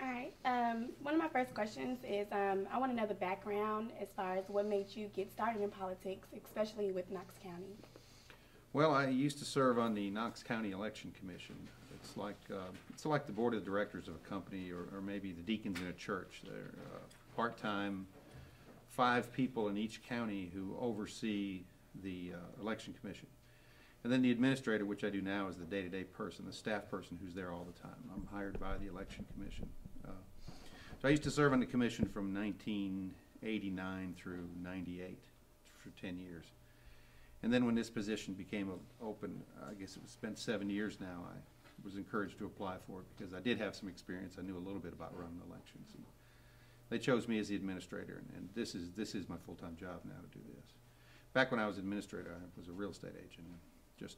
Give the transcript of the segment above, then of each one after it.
All right. One of my first questions is I want to know the background as far as what made you get started in politics, especially with Knox County. Well, I used to serve on the Knox County Election Commission. It's like the board of directors of a company, or maybe the deacons in a church. They're part-time, 5 people in each county who oversee the election commission. And then the administrator, which I do now, is the day-to-day person, the staff person who's there all the time. I'm hired by the election commission. So I used to serve on the commission from 1989 through 98 for 10 years. And then when this position became open, I guess it was spent 7 years now, I was encouraged to apply for it because I did have some experience. I knew a little bit about running elections. And they chose me as the administrator, and this is my full-time job now to do this. Back when I was administrator, I was a real estate agent. Just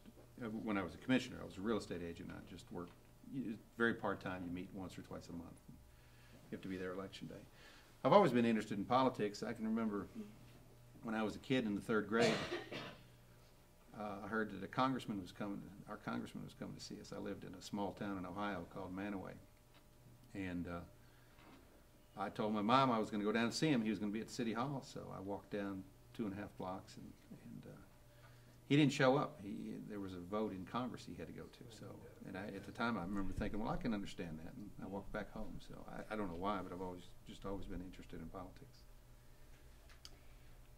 when I was a commissioner, I was a real estate agent. I just worked very part-time. You meet once or twice a month. You have to be there election day. I've always been interested in politics. I can remember when I was a kid in the 3rd grade, I heard that our congressman was coming to see us. I lived in a small town in Ohio called Mackay. And I told my mom I was going to go down and see him. He was going to be at City Hall, so I walked down 2.5 blocks, and he didn't show up. There was a vote in Congress he had to go to. So, and at the time I remember thinking, well, I can understand that, and I walked back home. So I don't know why, but I've always been interested in politics.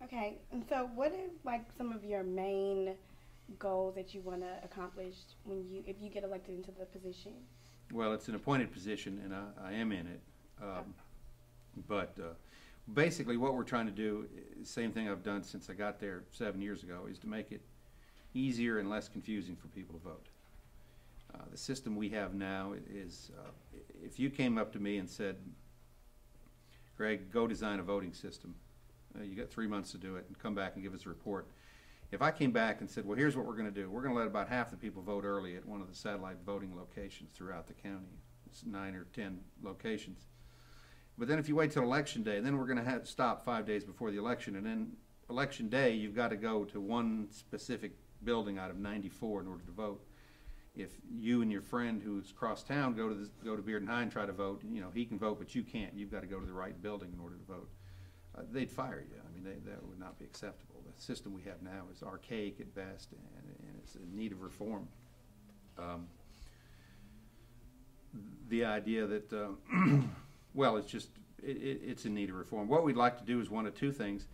Okay, and so what are like some of your main goals that you want to accomplish if you get elected into the position? Well, it's an appointed position, and I am in it. But basically what we're trying to do, same thing I've done since I got there 7 years ago, is to make it easier and less confusing for people to vote. The system we have now is, if you came up to me and said, Greg, go design a voting system, you got 3 months to do it, and come back and give us a report. If I came back and said, well, here's what we're going to do. We're going to let about half the people vote early at one of the satellite voting locations throughout the county. It's 9 or 10 locations. But then if you wait till election day, then we're going to stop 5 days before the election, and then election day you've got to go to one specific building out of 94 in order to vote. If you and your friend who's across town go to Beard and High and try to vote, you know, he can vote, but you can't. You've got to go to the right building in order to vote. They'd fire you. I mean, that would not be acceptable. The system we have now is archaic at best, and it's in need of reform. The idea that well, it's in need of reform. What we'd like to do is one of 2 things.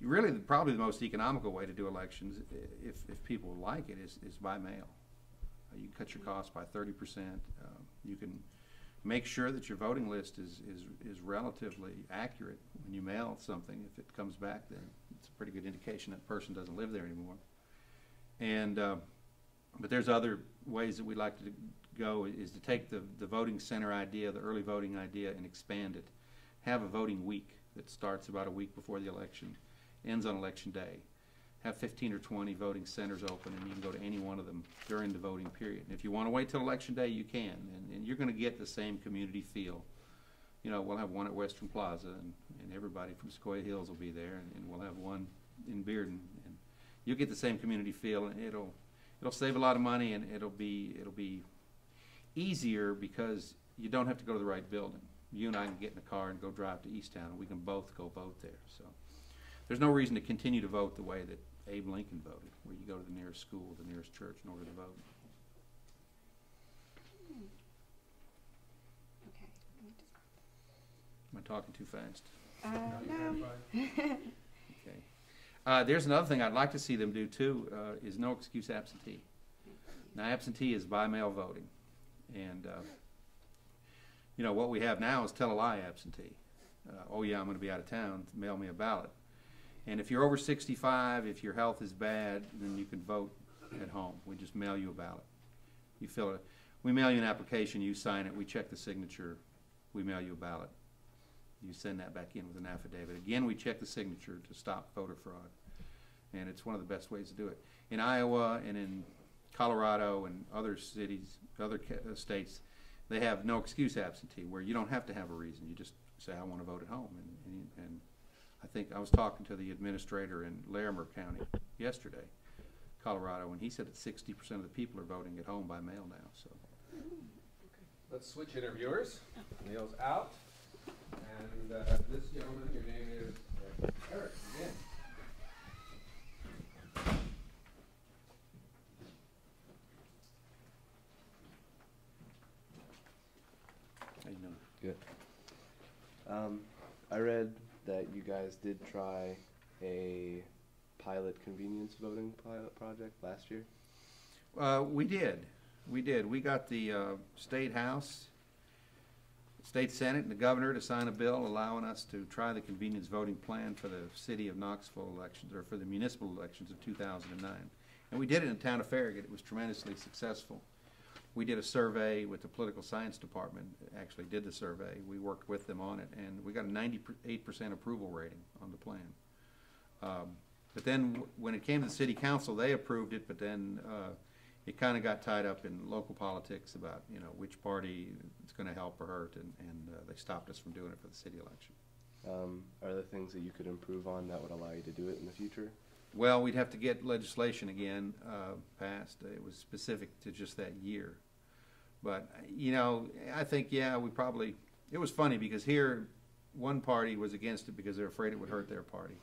Really, probably the most economical way to do elections, if people like it, is by mail. You can cut your costs by 30%. You can make sure that your voting list is relatively accurate when you mail something. If it comes back, then it's a pretty good indication that person doesn't live there anymore. And but there's other ways that we'd like to go, is to take the voting center idea, the early voting idea, and expand it. Have a voting week that starts about a week before the election, ends on election day. Have 15 or 20 voting centers open, and you can go to any one of them during the voting period. And if you want to wait till election day, you can, and you're going to get the same community feel. You know, we'll have one at Western Plaza, and everybody from Sequoia Hills will be there, and we'll have one in Bearden, and you'll get the same community feel, and it'll save a lot of money, and it'll be easier because you don't have to go to the right building. You and I can get in a car and go drive to Easttown, and we can both go vote there. So there's no reason to continue to vote the way that Abe Lincoln voted, where you go to the nearest school, the nearest church in order to vote. Okay. Am I talking too fast? No. Okay. There's another thing I'd like to see them do too, is no excuse absentee. Now, absentee is by mail voting, and you know what we have now is tell a lie absentee. Oh yeah, I'm going to be out of town. Mail me a ballot. And if you're over 65, if your health is bad, then you can vote at home. We just mail you a ballot. You fill it. We mail you an application. You sign it. We check the signature. We mail you a ballot. You send that back in with an affidavit. Again, we check the signature to stop voter fraud. And it's one of the best ways to do it. In Iowa and in Colorado and other cities, other states, they have no excuse absentee, where you don't have to have a reason. You just say, I want to vote at home. And I think I was talking to the administrator in Larimer County yesterday, Colorado, and he said that 60% of the people are voting at home by mail now. So Let's switch interviewers. Neil's out. And this gentleman, your name is Eric again. How you doing? Good. I read that you guys did try a pilot convenience voting pilot project last year. We did. We got the State House, State Senate, and the governor to sign a bill allowing us to try the convenience voting plan for the city of Knoxville elections, or for the municipal elections of 2009. And we did it in the town of Farragut. It was tremendously successful. We did a survey with the political science department, actually did the survey. We worked with them on it, and we got a 98% approval rating on the plan. But then when it came to the city council, they approved it, but then it kind of got tied up in local politics about, you know, which party it's going to help or hurt, and they stopped us from doing it for the city election. Are there things that you could improve on that would allow you to do it in the future? Well, we'd have to get legislation again passed. It was specific to just that year. But, you know, I think, yeah, it was funny because here one party was against it because they're afraid it would hurt their party.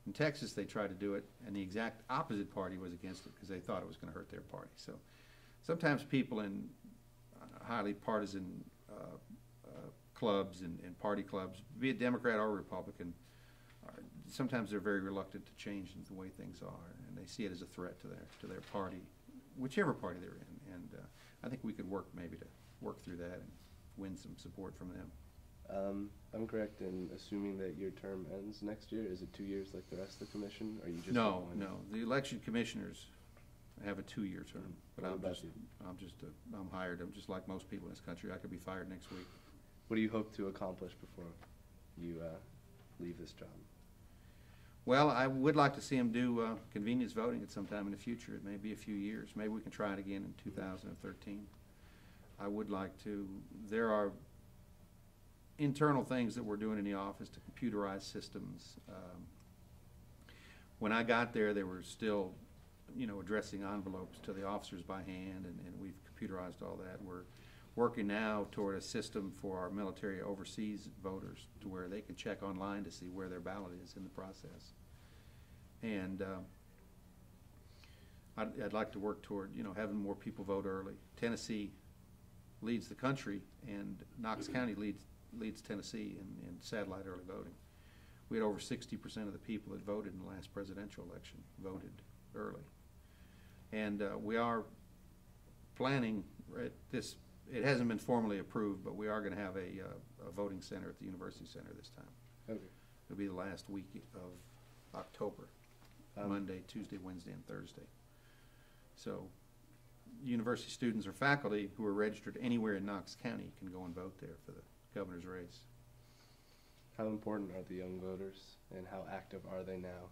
In Texas, they tried to do it, and the exact opposite party was against it because they thought it was going to hurt their party. So sometimes people in highly partisan clubs and party clubs, be it Democrat or Republican, sometimes they're very reluctant to change the way things are, and they see it as a threat to their party, whichever party they're in. And I think we could work maybe to work through that and win some support from them. I'm correct in assuming that your term ends next year. Is it 2 years like the rest of the commission? Or are you just No. The election commissioners have a 2-year term, but I'm hired. I'm just like most people in this country. I could be fired next week. What do you hope to accomplish before you leave this job? Well, I would like to see them do convenience voting at some time in the future. It may be a few years. Maybe we can try it again in 2013. I would like to. There are internal things that we're doing in the office to computerize systems. When I got there, they were still, you know, addressing envelopes to the officers by hand, and we've computerized all that. We're working now toward a system for our military overseas voters to where they can check online to see where their ballot is in the process. And I'd like to work toward, you know, having more people vote early. Tennessee leads the country, and Knox County leads Tennessee in satellite early voting. We had over 60% of the people that voted in the last presidential election voted early. And we are planning this. It hasn't been formally approved, but we are going to have a voting center at the University Center this time. Okay. It'll be the last week of October, Monday, Tuesday, Wednesday, and Thursday. So university students or faculty who are registered anywhere in Knox County can go and vote there for the governor's race. How important are the young voters, and how active are they now?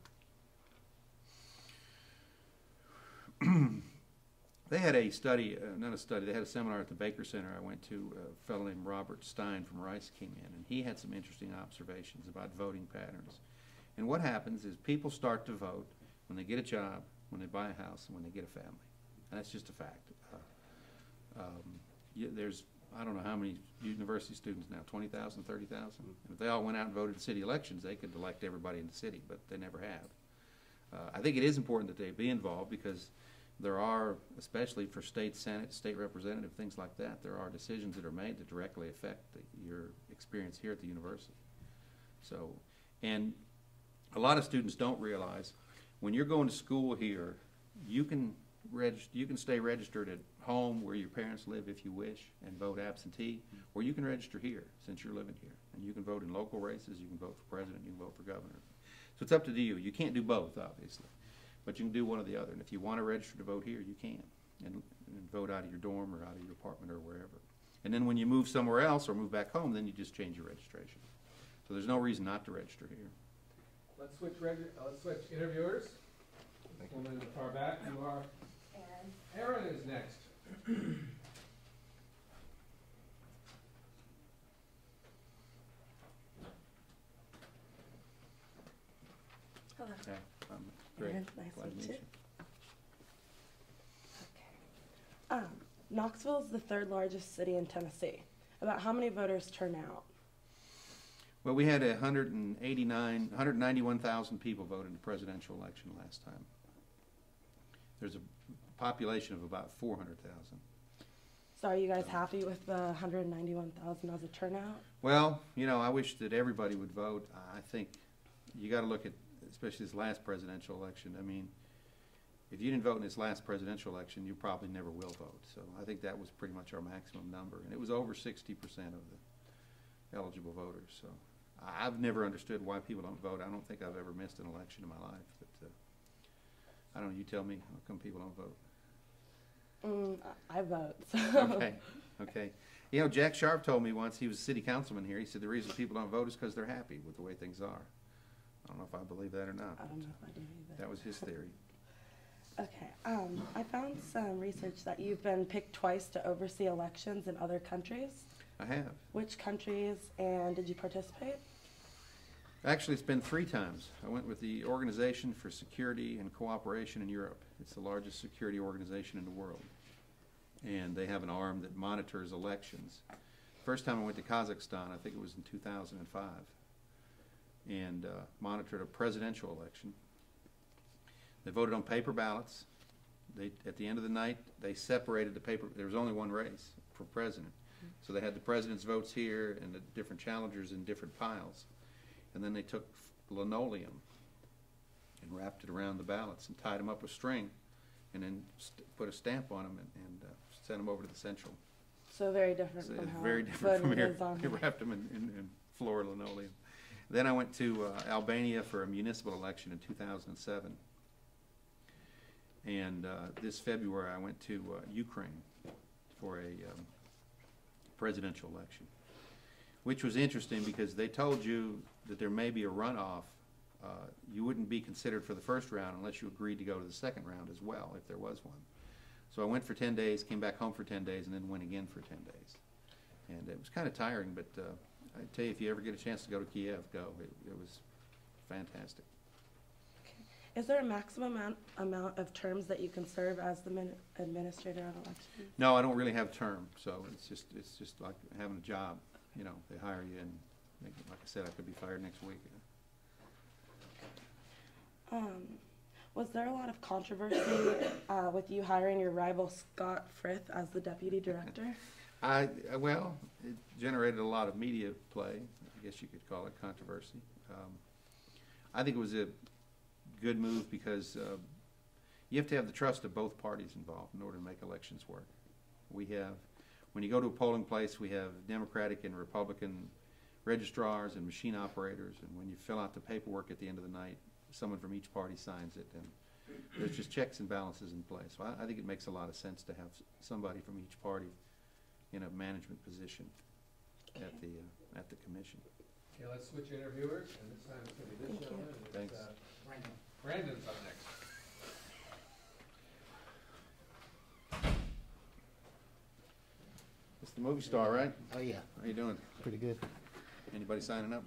They had a study, not a study, they had a seminar at the Baker Center I went to. A fellow named Robert Stein from Rice came in, and he had some interesting observations about voting patterns. And what happens is people start to vote when they get a job, when they buy a house, and when they get a family. And that's just a fact. There's, I don't know how many university students now, 20,000, 30,000. If they all went out and voted in city elections, they could elect everybody in the city, but they never have. I think it is important that they be involved because there are, especially for state senate, state representative, things like that, there are decisions that are made that directly affect your experience here at the university. So, and a lot of students don't realize when you're going to school here, you can stay registered at home where your parents live if you wish and vote absentee, or you can register here since you're living here. And you can vote in local races, you can vote for president, you can vote for governor. So it's up to you. You can't do both, obviously, but you can do one or the other. And if you want to register to vote here, you can, and vote out of your dorm or out of your apartment or wherever. And then when you move somewhere else or move back home, then you just change your registration. So there's no reason not to register here. Let's switch interviewers. This woman in the far back, you are. Aaron is next. Hello. Okay. Great. Aaron, nice Glad to meet you. you. Okay. Knoxville is the third largest city in Tennessee. About how many voters turn out? Well, we had 191,000 people vote in the presidential election last time. There's a population of about 400,000. So are you guys happy with the 191,000 as a turnout? Well, you know, I wish that everybody would vote. I think you got to look at, especially this last presidential election. I mean, if you didn't vote in this last presidential election, you probably never will vote. So I think that was pretty much our maximum number. And it was over 60% of the eligible voters. So I've never understood why people don't vote. I don't think I've ever missed an election in my life. But I don't know, you tell me, how come people don't vote? I vote. So. Okay, okay. You know, Jack Sharp told me once, he was a city councilman here, he said the reason people don't vote is because they're happy with the way things are. I don't know if I believe that or not. I don't know if I do either. That was his theory. Okay. I found some research that you've been picked twice to oversee elections in other countries. I have. Which countries, and did you participate? Actually, it's been 3 times. I went with the Organization for Security and Cooperation in Europe. It's the largest security organization in the world. And they have an arm that monitors elections. First time I went to Kazakhstan, I think it was in 2005, and monitored a presidential election. They voted on paper ballots. At the end of the night, they separated the paper. There was only one race for president. So they had the president's votes here and the different challengers in different piles. And then they took linoleum and wrapped it around the ballots and tied them up with string and then put a stamp on them and sent them over to the central. So very different So from it's how very different from voting here. is on They here. wrapped them in floor linoleum. Then I went to Albania for a municipal election in 2007. And this February I went to Ukraine for a presidential election, which was interesting because they told you that there may be a runoff. You wouldn't be considered for the first round unless you agreed to go to the second round as well, if there was one. So I went for 10 days, came back home for 10 days, and then went again for 10 days. And it was kind of tiring, but I tell you, if you ever get a chance to go to Kiev, go. It was fantastic. Is there a maximum amount of terms that you can serve as the administrator of elections? No, I don't really have a term, so it's just like having a job. You know, they hire you, and like I said, I could be fired next week. Was there a lot of controversy with you hiring your rival Scott Frith as the deputy director? Well, it generated a lot of media play. I guess you could call it controversy. I think it was a good move because you have to have the trust of both parties involved in order to make elections work. When you go to a polling place, we have Democratic and Republican registrars and machine operators, and when you fill out the paperwork at the end of the night, someone from each party signs it, and there's just checks and balances in place. So I think it makes a lot of sense to have somebody from each party in a management position at the commission. Okay, let's switch interviewers, and this time it's going to be this Thank you. gentleman. and Thanks. Brandon's up next. It's the movie star, right? Oh, yeah, How you doing? pretty good. Anybody signing up?